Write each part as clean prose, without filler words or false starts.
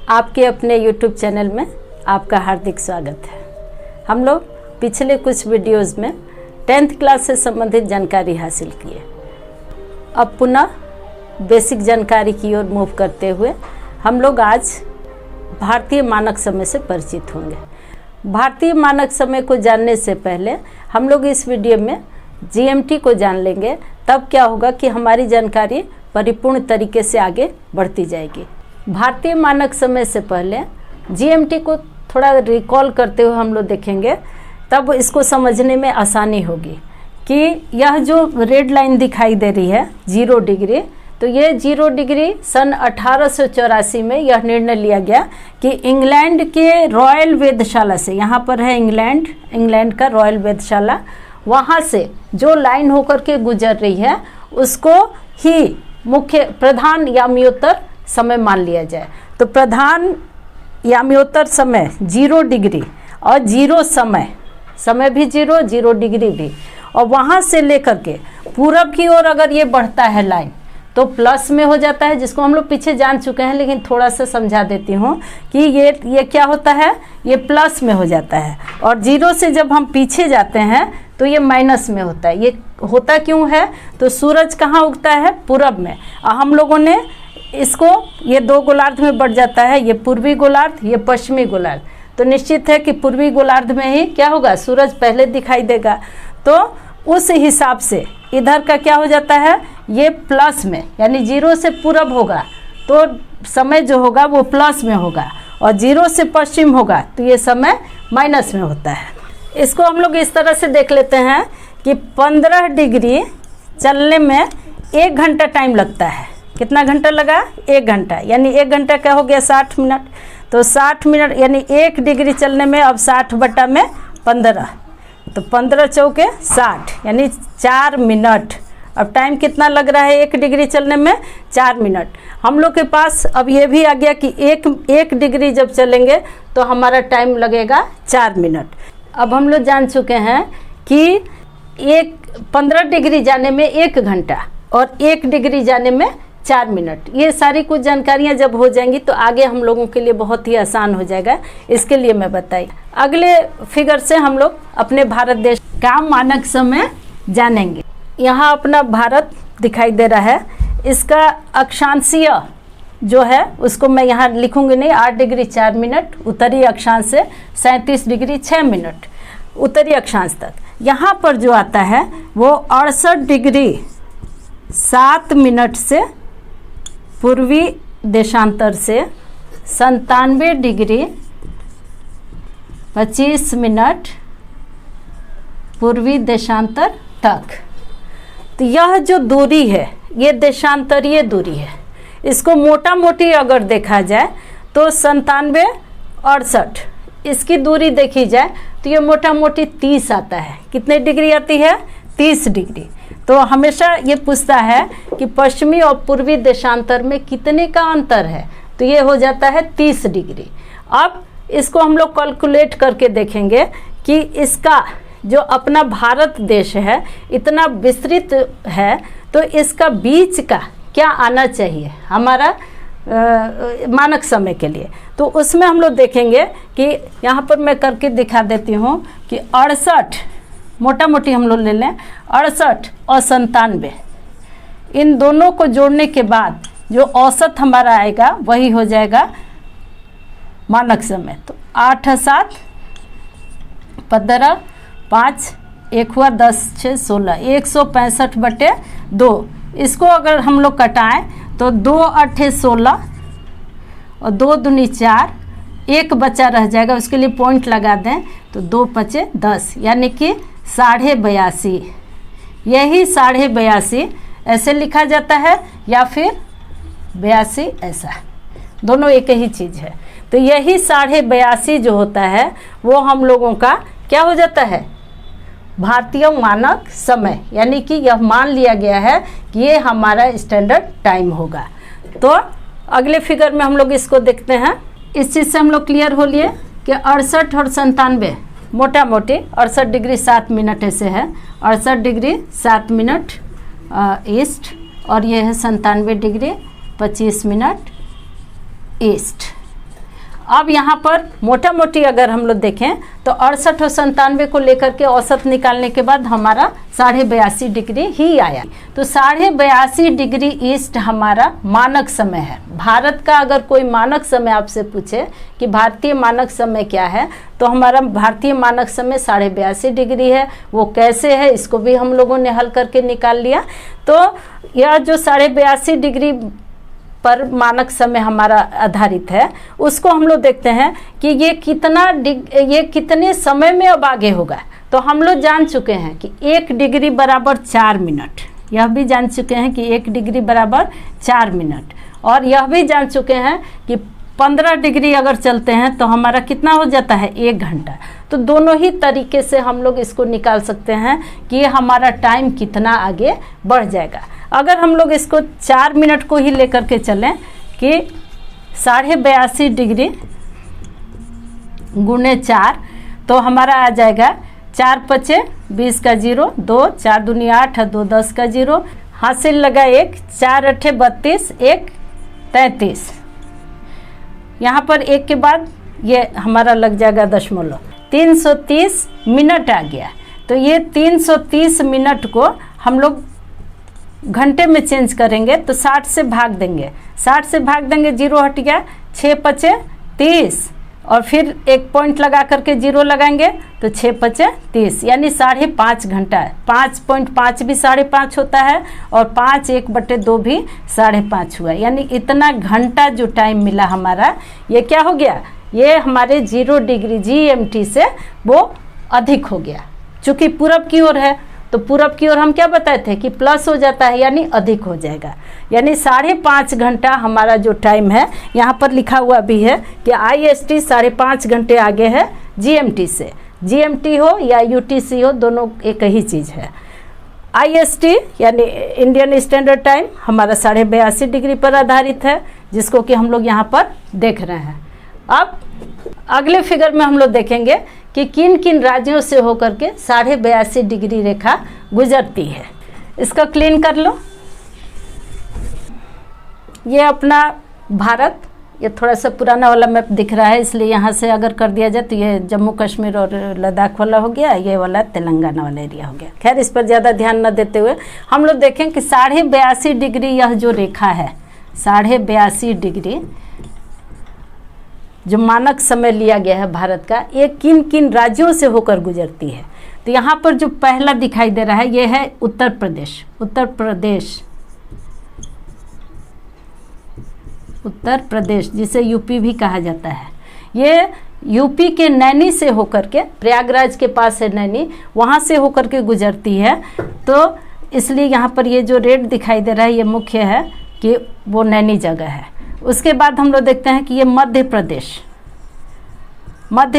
आपके अपने YouTube channel में आपका हार्दिक स्वागत है। हम लोग पिछले कुछ वीडियोस में 10th क्लास से संबंधित जानकारी हासिल किए। अब पुनः बेसिक जानकारी की ओर मूव करते हुए हम लोग आज भारतीय मानक समय से परिचित होंगे। भारतीय मानक समय को जानने से पहले हम लोग इस वीडियो में GMT को जान लेंगे। तब क्या होगा कि हमारी जानकारी परिपूर्ण तरीके से आगे बढ़ती जाएगी। भारतीय मानक समय से पहले GMT को थोड़ा रिकॉल करते हुए हम लोग देखेंगे, तब इसको समझने में आसानी होगी कि यह जो रेड लाइन दिखाई दे रही है 0 डिग्री, तो ये 0 डिग्री सन 1884 में यह निर्णय लिया गया कि इंग्लैंड के रॉयल वेधशाला से, यहाँ पर है इंग्लैंड का रॉयल वेधशाला, वहाँ से जो लाइन होकर के गुजर रही है उसको ही मुख्य प्रधान याम्योत्तर समय मान लिया जाए। तो प्रधान याम्योत्तर समय 0 डिग्री और 0 समय भी 0 डिग्री भी, और वहाँ से लेकर के पूरब की ओर अगर ये बढ़ता है लाइन तो प्लस में हो जाता है, जिसको हम लोग पीछे जान चुके हैं, लेकिन थोड़ा सा समझा देती हूँ कि ये क्या होता है, ये प्लस में हो जाता है। और 0 से जब हम पीछे जाते हैं तो ये माइनस में होता है। ये होता क्यों है? तो सूरज कहाँ उगता है? पूरब में। और हम लोगों ने इसको ये 2 गोलार्ध में बढ़ जाता है, ये पूर्वी गोलार्ध, ये पश्चिमी गोलार्ध। तो निश्चित है कि पूर्वी गोलार्ध में ही क्या होगा, सूरज पहले दिखाई देगा। तो उस हिसाब से इधर का क्या हो जाता है, ये प्लस में, यानी 0 से पूरब होगा तो समय जो होगा वो प्लस में होगा, और 0 से पश्चिम होगा तो ये समय माइनस में होता है। इसको हम लोग इस तरह से देख लेते हैं कि 15 डिग्री चलने में 1 घंटा टाइम लगता है। कितना घंटा लगा? 1 घंटा, यानी 1 घंटा क्या हो गया, 60 मिनट। तो 60 मिनट यानी 1 डिग्री चलने में अब 60 बटा में 15, तो 15 चौके 60, यानी 4 मिनट। अब टाइम कितना लग रहा है 1 डिग्री चलने में? 4 मिनट। हम लोग के पास अब ये भी आ गया कि एक डिग्री जब चलेंगे तो हमारा टाइम लगेगा 4 मिनट। अब हम लोग जान चुके हैं कि 15 डिग्री जाने में 1 घंटा और 1 डिग्री जाने में 4 मिनट। ये सारी कुछ जानकारियाँ जब हो जाएंगी तो आगे हम लोगों के लिए बहुत ही आसान हो जाएगा। इसके लिए मैं बताई, अगले फिगर से हम लोग अपने भारत देश का मानक समय जानेंगे। यहाँ अपना भारत दिखाई दे रहा है, इसका अक्षांशीय जो है उसको मैं यहाँ लिखूंगी नहीं, 8 डिग्री 4 मिनट उत्तरी अक्षांश से 37 डिग्री 6 मिनट उत्तरी अक्षांश तक। यहाँ पर जो आता है वो 68 डिग्री 7 मिनट से पूर्वी देशांतर से 97 डिग्री 25 मिनट पूर्वी देशांतर तक। तो यह जो दूरी है ये देशांतरीय दूरी है। इसको मोटा मोटी अगर देखा जाए तो 97 68 इसकी दूरी देखी जाए तो ये मोटा मोटी 30 आता है। कितने डिग्री आती है? 30 डिग्री। तो हमेशा ये पूछता है कि पश्चिमी और पूर्वी देशांतर में कितने का अंतर है, तो ये हो जाता है 30 डिग्री। अब इसको हम लोग कैलकुलेट करके देखेंगे कि इसका जो अपना भारत देश है इतना विस्तृत है, तो इसका बीच का क्या आना चाहिए हमारा मानक समय के लिए। तो उसमें हम लोग देखेंगे कि यहाँ पर मैं करके दिखा देती हूँ कि 68, मोटा मोटी हम लोग ले लें 68 और 97, इन दोनों को जोड़ने के बाद जो औसत हमारा आएगा वही हो जाएगा मानक समय। तो 8 7 15 5 1 हुआ 10 6 16, 165 बटे 2। इसको अगर हम लोग कटाएं तो 2 8 16 और 2 दूनी 4, 1 बचा रह जाएगा, उसके लिए पॉइंट लगा दें तो 2 5 10, यानी कि 82.5। यही 82.5 ऐसे लिखा जाता है या फिर 82 ऐसा, दोनों एक ही चीज़ है। तो यही 82.5 जो होता है वो हम लोगों का क्या हो जाता है, भारतीय मानक समय, यानी कि यह मान लिया गया है कि ये हमारा स्टैंडर्ड टाइम होगा। तो अगले फिगर में हम लोग इसको देखते हैं। इस चीज़ से हम लोग क्लियर हो लिए कि 68 और 97 मोटा मोटी 68 डिग्री 7 मिनट ऐसे है, 68 डिग्री 7 मिनट ईस्ट, और ये है 97 डिग्री 25 मिनट ईस्ट। अब यहाँ पर मोटा मोटी अगर हम लोग देखें तो 68 और 97 को लेकर के औसत निकालने के बाद हमारा 82.5 डिग्री ही आया। तो 82.5 डिग्री ईस्ट हमारा मानक समय है। भारत का अगर कोई मानक समय आपसे पूछे कि भारतीय मानक समय क्या है, तो हमारा भारतीय मानक समय 82.5 डिग्री है। वो कैसे है इसको भी हम लोगों ने हल करके निकाल लिया। तो यह जो 82.5 डिग्री पर मानक समय हमारा आधारित है, उसको हम लोग देखते हैं कि ये कितने समय में अब आगे होगा। तो हम लोग जान चुके हैं कि 1 डिग्री बराबर 4 मिनट, यह भी जान चुके हैं कि 1 डिग्री बराबर 4 मिनट, और यह भी जान चुके हैं कि 15 डिग्री अगर चलते हैं तो हमारा कितना हो जाता है, 1 घंटा। तो दोनों ही तरीके से हम लोग इसको निकाल सकते हैं कि हमारा टाइम कितना आगे बढ़ जाएगा। अगर हम लोग इसको 4 मिनट को ही लेकर के चलें कि 82.5 डिग्री गुणे 4, तो हमारा आ जाएगा 4 पचे 20 का 0, 2 4 दूनी 8, 2 10 का 0, हासिल लगा 1, 4 अठे 32, 1 33। यहाँ पर 1 के बाद ये हमारा लग जाएगा दशमलव, 330 मिनट आ गया। तो ये 330 मिनट को हम लोग घंटे में चेंज करेंगे तो 60 से भाग देंगे, 60 से भाग देंगे 0 हट गया, 6 पचे 30, और फिर 1 पॉइंट लगा करके 0 लगाएंगे तो 6 पचे 30, यानी 5.5 घंटा है। 5.5 भी 5.5 होता है, और 5 1/2 भी 5.5 हुआ, यानी इतना घंटा जो टाइम मिला हमारा, ये क्या हो गया, ये हमारे 0 डिग्री GMT से वो अधिक हो गया। चूँकि पूरब की ओर है तो पूरब की ओर हम क्या बताए थे कि प्लस हो जाता है, यानी अधिक हो जाएगा। यानी 5.5 घंटा हमारा जो टाइम है, यहाँ पर लिखा हुआ भी है कि IST 5.5 घंटे आगे है GMT से। GMT हो या UTC हो, दोनों एक ही चीज़ है। IST यानी इंडियन स्टैंडर्ड टाइम हमारा 82.5 डिग्री पर आधारित है, जिसको कि हम लोग यहाँ पर देख रहे हैं। अब अगले फिगर में हम लोग देखेंगे कि किन किन राज्यों से होकर के 82.5 डिग्री रेखा गुजरती है। इसका क्लीन कर लो। ये अपना भारत, ये थोड़ा सा पुराना वाला मैप दिख रहा है, इसलिए यहाँ से अगर कर दिया जाए तो ये जम्मू कश्मीर और लद्दाख वाला हो गया, ये वाला तेलंगाना वाला एरिया हो गया। खैर, इस पर ज़्यादा ध्यान न देते हुए हम लोग देखें कि 82.5 डिग्री यह जो रेखा है, 82.5 डिग्री जो मानक समय लिया गया है भारत का, ये किन किन राज्यों से होकर गुजरती है। तो यहाँ पर जो पहला दिखाई दे रहा है ये है उत्तर प्रदेश। उत्तर प्रदेश जिसे यूपी भी कहा जाता है, ये यूपी के नैनी से होकर के, प्रयागराज के पास है नैनी, वहाँ से होकर के गुजरती है। तो इसलिए यहाँ पर ये जो रेड दिखाई दे रहा है ये मुख्य है कि वो नैनी जगह है। उसके बाद हम लोग देखते हैं कि ये मध्य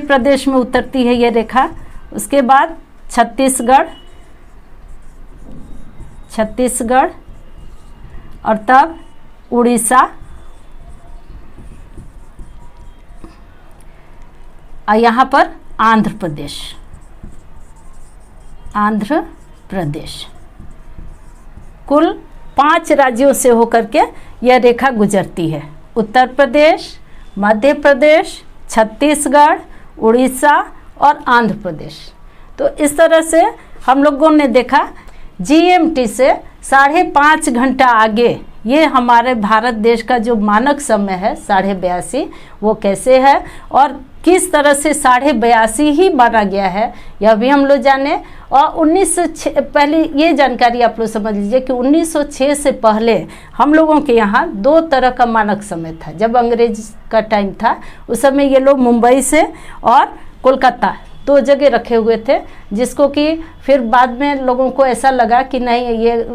प्रदेश में उतरती है ये रेखा। उसके बाद छत्तीसगढ़ और तब उड़ीसा, और यहाँ पर आंध्र प्रदेश। कुल 5 राज्यों से होकर के यह रेखा गुजरती है। उत्तर प्रदेश, मध्य प्रदेश, छत्तीसगढ़, उड़ीसा और आंध्र प्रदेश। तो इस तरह से हम लोगों ने देखा GMT से 5.5 घंटा आगे ये हमारे भारत देश का जो मानक समय है 82.5, वो कैसे है और किस तरह से 82.5 ही माना गया है, यह भी हम लोग जाने। और 1906 पहले ये जानकारी आप लोग समझ लीजिए कि 1906 से पहले हम लोगों के यहाँ 2 तरह का मानक समय था। जब अंग्रेज का टाइम था उस समय ये लोग मुंबई से और कोलकाता 2 जगह रखे हुए थे, जिसको कि फिर बाद में लोगों को ऐसा लगा कि नहीं, ये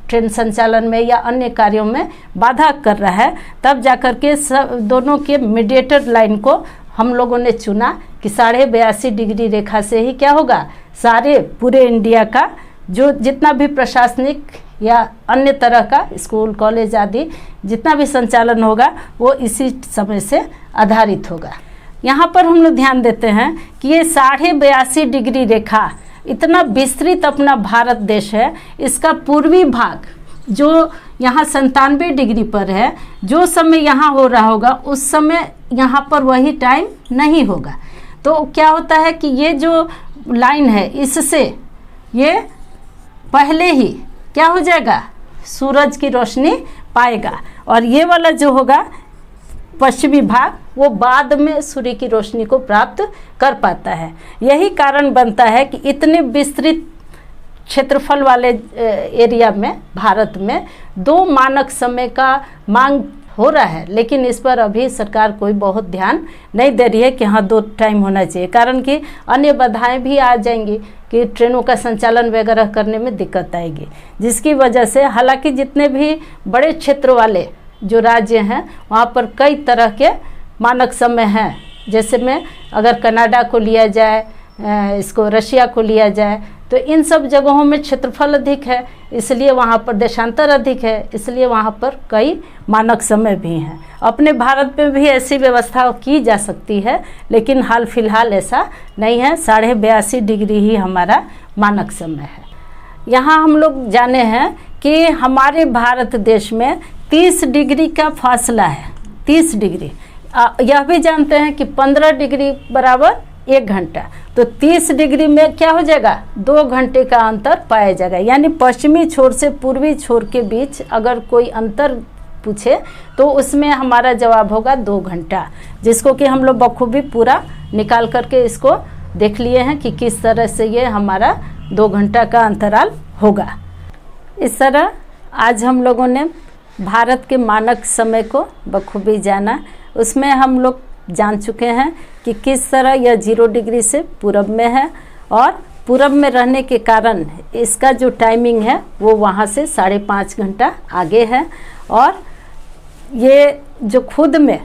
ट्रेन संचालन में या अन्य कार्यों में बाधा कर रहा है। तब जाकर के दोनों के मीडिएटर लाइन को हम लोगों ने चुना कि 82.5 डिग्री रेखा से ही क्या होगा, सारे पूरे इंडिया का जो जितना भी प्रशासनिक या अन्य तरह का स्कूल कॉलेज आदि जितना भी संचालन होगा वो इसी समय से आधारित होगा। यहाँ पर हम लोग ध्यान देते हैं कि ये 82.5 डिग्री रेखा इतना विस्तृत अपना भारत देश है, इसका पूर्वी भाग जो यहाँ 97 डिग्री पर है, जो समय यहाँ हो रहा होगा उस समय यहाँ पर वही टाइम नहीं होगा। तो क्या होता है कि ये जो लाइन है इससे ये पहले ही क्या हो जाएगा, सूरज की रोशनी पाएगा, और ये वाला जो होगा पश्चिमी भाग वो बाद में सूर्य की रोशनी को प्राप्त कर पाता है। यही कारण बनता है कि इतने विस्तृत क्षेत्रफल वाले एरिया में भारत में 2 मानक समय का मांग हो रहा है, लेकिन इस पर अभी सरकार कोई बहुत ध्यान नहीं दे रही है कि हाँ 2 टाइम होना चाहिए, कारण कि अन्य बाधाएं भी आ जाएंगी कि ट्रेनों का संचालन वगैरह करने में दिक्कत आएगी, जिसकी वजह से हालांकि जितने भी बड़े क्षेत्र वाले जो राज्य हैं वहाँ पर कई तरह के मानक समय हैं। जैसे में अगर कनाडा को लिया जाए, इसको रशिया को लिया जाए, तो इन सब जगहों में क्षेत्रफल अधिक है, इसलिए वहाँ पर देशांतर अधिक है, इसलिए वहाँ पर कई मानक समय भी हैं। अपने भारत में भी ऐसी व्यवस्था की जा सकती है, लेकिन हाल फिलहाल ऐसा नहीं है। 82.5 डिग्री ही हमारा मानक समय है। यहाँ हम लोग जाने हैं कि हमारे भारत देश में 30 डिग्री का फासला है, 30 डिग्री। यह भी जानते हैं कि 15 डिग्री बराबर 1 घंटा, तो 30 डिग्री में क्या हो जाएगा, 2 घंटे का अंतर पाया जाएगा। यानी पश्चिमी छोर से पूर्वी छोर के बीच अगर कोई अंतर पूछे तो उसमें हमारा जवाब होगा 2 घंटा, जिसको कि हम लोग बखूबी पूरा निकाल करके इसको देख लिए हैं कि किस तरह से ये हमारा 2 घंटा का अंतराल होगा। इस तरह आज हम लोगों ने भारत के मानक समय को बखूबी जाना। उसमें हम लोग जान चुके हैं कि किस तरह यह 0 डिग्री से पूरब में है, और पूरब में रहने के कारण इसका जो टाइमिंग है वो वहाँ से 5.5 घंटा आगे है, और ये जो खुद में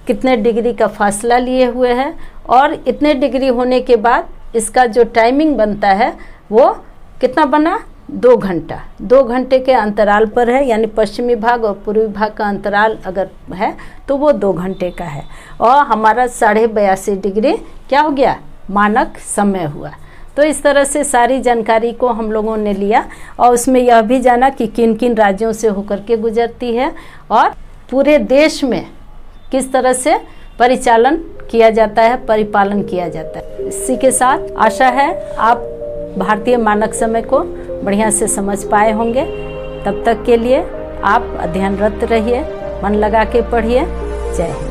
कितने डिग्री का फासला लिए हुए है, और इतने डिग्री होने के बाद इसका जो टाइमिंग बनता है वो कितना बना, 2 घंटा। 2 घंटे के अंतराल पर है, यानी पश्चिमी भाग और पूर्वी भाग का अंतराल अगर है तो वो 2 घंटे का है, और हमारा 82.5 डिग्री क्या हो गया, मानक समय हुआ। तो इस तरह से सारी जानकारी को हम लोगों ने लिया, और उसमें यह भी जाना कि किन किन राज्यों से होकर के गुजरती है, और पूरे देश में किस तरह से परिचालन किया जाता है, परिपालन किया जाता है। इसी के साथ आशा है आप भारतीय मानक समय को बढ़िया से समझ पाए होंगे। तब तक के लिए आप अध्ययनरत रहिए, मन लगा के पढ़िए। जय हिंद।